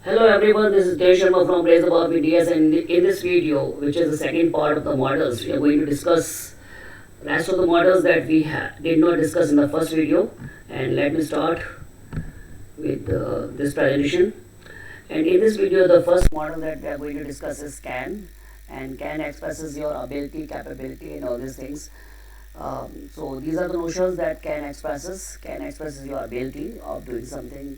Hello everyone, this is Jay Sharma from Praise Above BDS, and in this video, which is the second part of the models, we are going to discuss rest of the models that we did not discuss in the first video. And let me start with this presentation. And in this video, the first model that we are going to discuss is CAN, and CAN expresses your ability, capability, and all these things. So these are the notions that CAN expresses. CAN expresses your ability of doing something,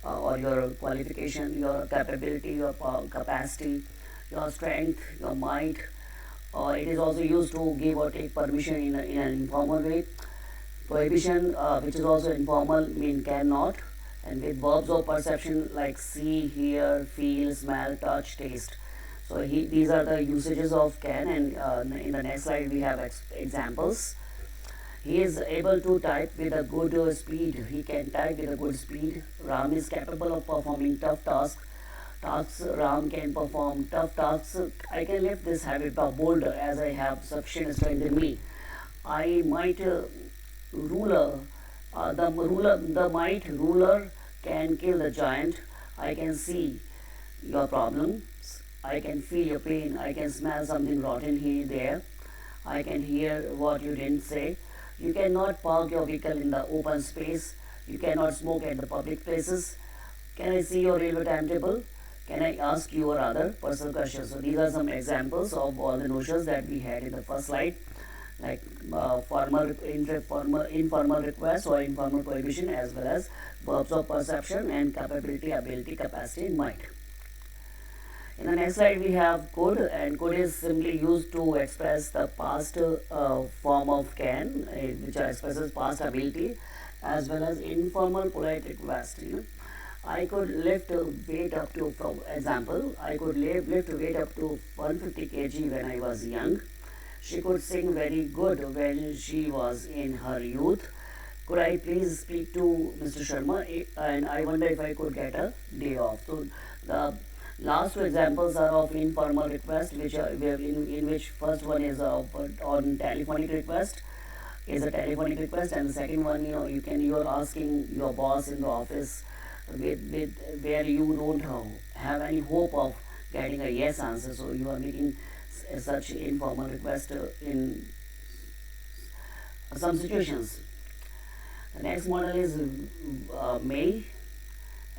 or your qualification, your capability, your capacity, your strength, your might. It is also used to give or take permission in an informal way. Prohibition, which is also informal, mean cannot. And with verbs of perception like see, hear, feel, smell, touch, taste. So these are the usages of can, and in the next slide we have examples. He is able to type with a good speed. He can type with a good speed. Ram is capable of performing tough tasks. Ram can perform tough tasks. I can lift this heavy boulder as I have sufficient strength in me. I might ruler. The might ruler can kill the giant. I can see your problems. I can feel your pain. I can smell something rotten here there. I can hear what you didn't say. You cannot park your vehicle in the open space. You cannot smoke at the public places. Can I see your railway timetable? Can I ask you or other personal questions? So these are some examples of all the notions that we had in the first slide, like formal, informal request or informal prohibition, as well as verbs of perception and capability, ability, capacity, and might. In the next slide, we have could, and could is simply used to express the past form of can, which expresses past ability, as well as informal polite request. I could lift weight up to, for example, I could lift weight up to 150 kg when I was young. She could sing very good when she was in her youth. Could I please speak to Mr. Sharma? And I wonder if I could get a day off. So the last two examples are of informal request, which are in which first one is on telephonic request, is a telephonic request, and the second one, you are asking your boss in the office with where you don't have any hope of getting a yes answer, so you are making such informal request in some situations. The next model is may,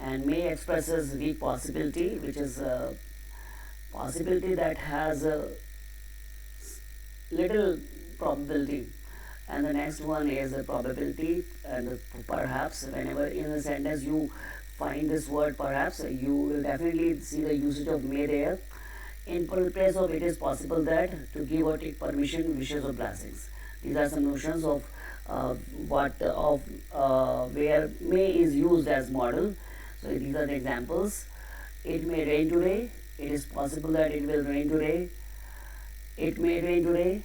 and may expresses weak possibility, which is a possibility that has a little probability. And the next one is a probability, and perhaps. Whenever in a sentence you find this word perhaps, you will definitely see the usage of may there. In place of it is possible that, to give or take permission, wishes or blessings. These are some notions of where may is used as model. So these are the examples. It may rain today. It is possible that it will rain today. It may rain today.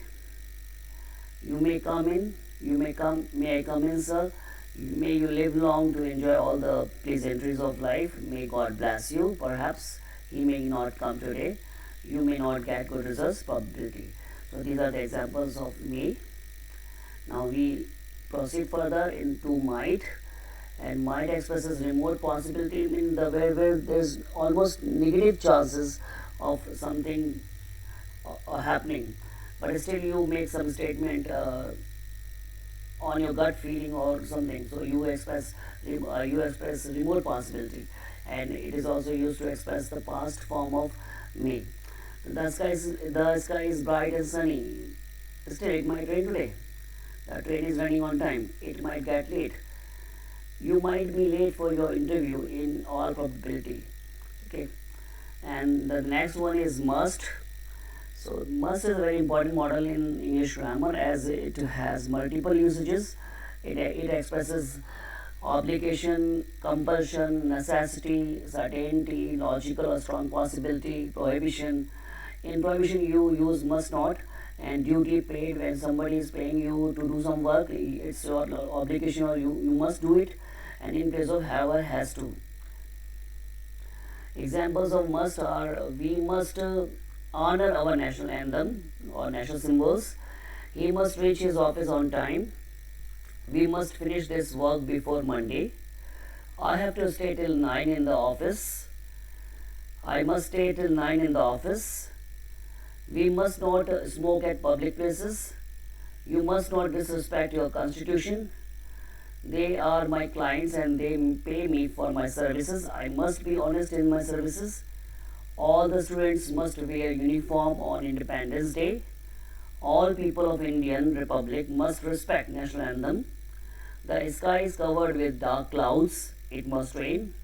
You may come in. You may come. May I come in, sir? May you live long to enjoy all the pleasantries of life. May God bless you. Perhaps he may not come today. You may not get good results. Probability. So these are the examples of may. Now we proceed further into might, and might expresses remote possibility, in the where there's almost negative chances of something happening, but still you make some statement on your gut feeling or something. So you express remote possibility, and it is also used to express the past form of may. The sky is bright and sunny. Still, it might rain today. The train is running on time. It might get late. You might be late for your interview in all probability. Okay. And the next one is must. So must is a very important model in English grammar, as it has multiple usages. It expresses obligation, compulsion, necessity, certainty, logical or strong possibility, prohibition. In prohibition you use must not, and duty paid. When somebody is paying you to do some work, it's your obligation, or you must do it. And in case of have or has to. Examples of must are: we must honor our national anthem or national symbols. He must reach his office on time. We must finish this work before Monday. I have to stay till 9 in the office. I must stay till 9 in the office. We must not smoke at public places. You must not disrespect your constitution. They are my clients and they pay me for my services. I must be honest in my services. All the students must wear uniform on Independence Day. All people of Indian Republic must respect national anthem. The sky is covered with dark clouds. It must rain.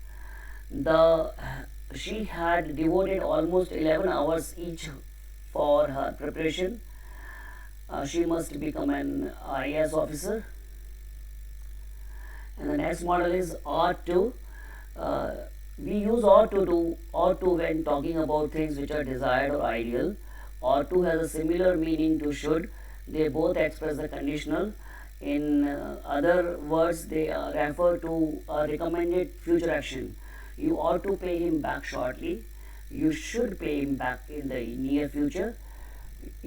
She had devoted almost 11 hours each for her preparation. She must become an IAS officer. And the next model is ought to. We use ought to when talking about things which are desired or ideal. Ought to has a similar meaning to should. They both express the conditional. In other words, they refer to a recommended future action. You ought to pay him back shortly. You should pay him back in the near future.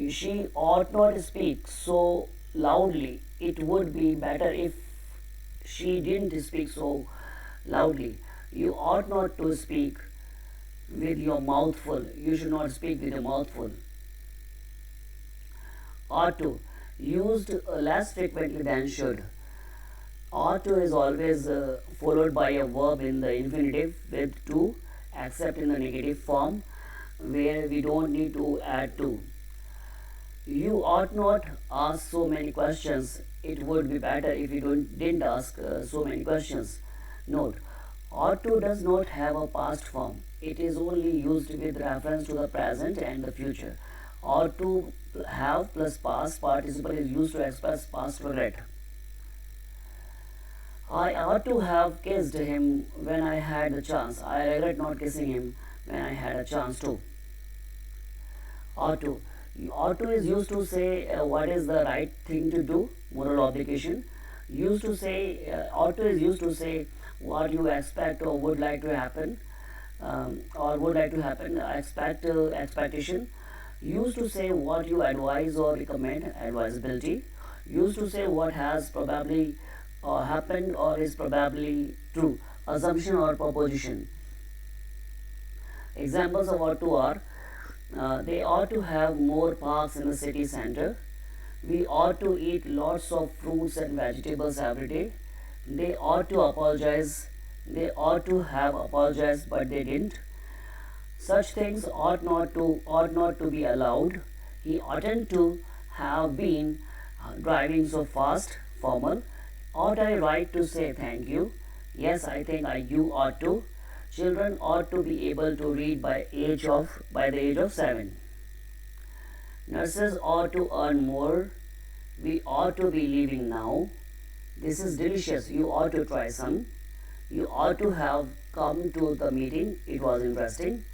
She ought not speak so loudly. It would be better if she didn't speak so loudly. You ought not to speak with your mouth full. You should not speak with your mouth full. Ought to, used less frequently than should. Ought to is always followed by a verb in the infinitive with to, except in the negative form where we don't need to add to. You ought not ask so many questions. It would be better if you didn't ask so many questions. Note, ought to does not have a past form. It is only used with reference to the present and the future. Ought to have plus past participle is used to express past regret. I ought to have kissed him when I had the chance. I regret not kissing him when I had a chance to. Ought to. Ought to is used to say what is the right thing to do, moral obligation. Used to say, ought to is used to say what you expect or would like to happen, expectation. Used to say what you advise or recommend, advisability. Used to say what has probably happened or is probably true, assumption or proposition. Examples of ought to are, they ought to have more parks in the city center. We ought to eat lots of fruits and vegetables every day. They ought to apologize. They ought to have apologized, but they didn't. Such things ought not to be allowed. He oughtn't to have been driving so fast. Formal. Ought I right to say thank you? Yes, I think you ought to. Children ought to be able to read by the age of 7. Nurses ought to earn more. We ought to be leaving now. This is delicious. You ought to try some. You ought to have come to the meeting. It was interesting.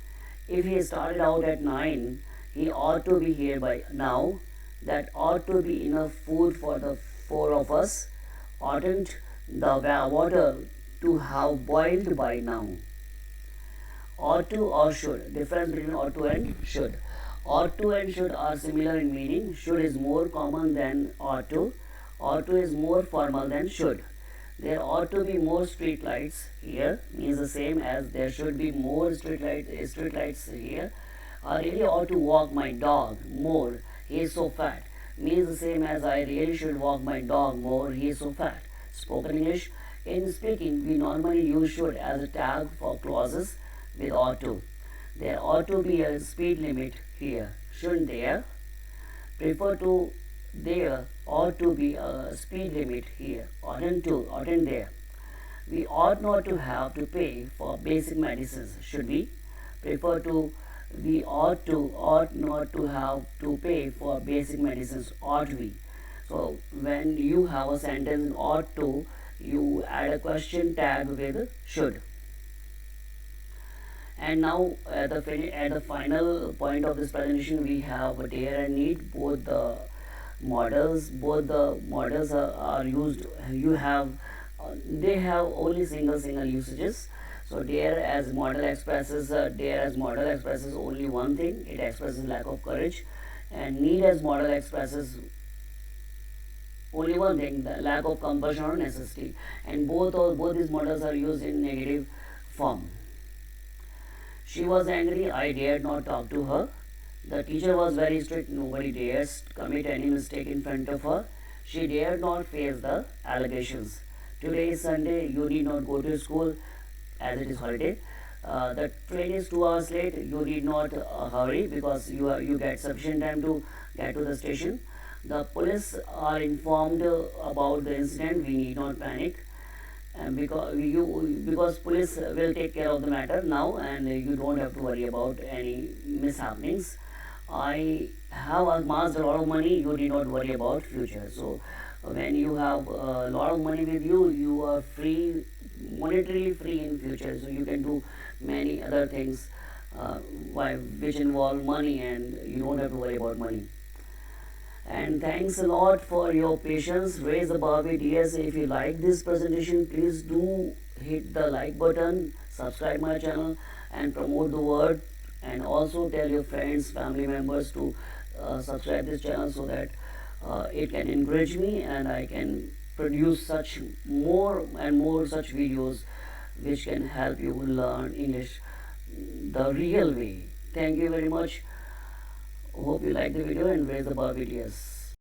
If he started out at 9, he ought to be here by now. That ought to be enough food for the 4 of us. Oughtn't the water to have boiled by now? Ought to or should. Difference between ought to and should. Ought to and should are similar in meaning. Should is more common than ought to. Ought to is more formal than should. There ought to be more street lights here means the same as there should be more street lights here. I really ought to walk my dog more. He is so fat means the same as I really should walk my dog more. He is so fat. Spoken English. In speaking, we normally use should as a tag for clauses with ought to. There ought to be a speed limit here. Shouldn't there? Prefer to there ought to be a speed limit here. Oughtn't there? We ought not to have to pay for basic medicines. Should we? Prefer to we ought not to have to pay for basic medicines. Ought we? So when you have a sentence ought to, you add a question tag with should. And now at the final point of this presentation, we have dare and need. Both the models are used. They have only single usages. So dare as model expresses only one thing. It expresses lack of courage, and need as model expresses only one thing, the lack of compulsion or necessity. And both these models are used in negative form. She was angry. I dared not talk to her. The teacher was very strict. Nobody dares commit any mistake in front of her. She dared not face the allegations. Today is Sunday. You need not go to school as it is holiday. The train is 2 hours late. You need not hurry because you get sufficient time to get to the station. The police are informed about the incident. We need not panic, and because police will take care of the matter now, and you don't have to worry about any mishappenings. I have amassed a lot of money. You need not worry about future. So when you have a lot of money with you, you are free, monetarily free in future. So you can do many other things which involve money, and you don't have to worry about money. And thanks a lot for your patience. Raise the bar with yes. If you like this presentation, please do hit the like button, subscribe my channel, and promote the word. And also tell your friends, family members to subscribe this channel so that it can encourage me and I can produce such more and more such videos which can help you learn English the real way. Thank you very much. Hope you like the video and raise the bar with yes.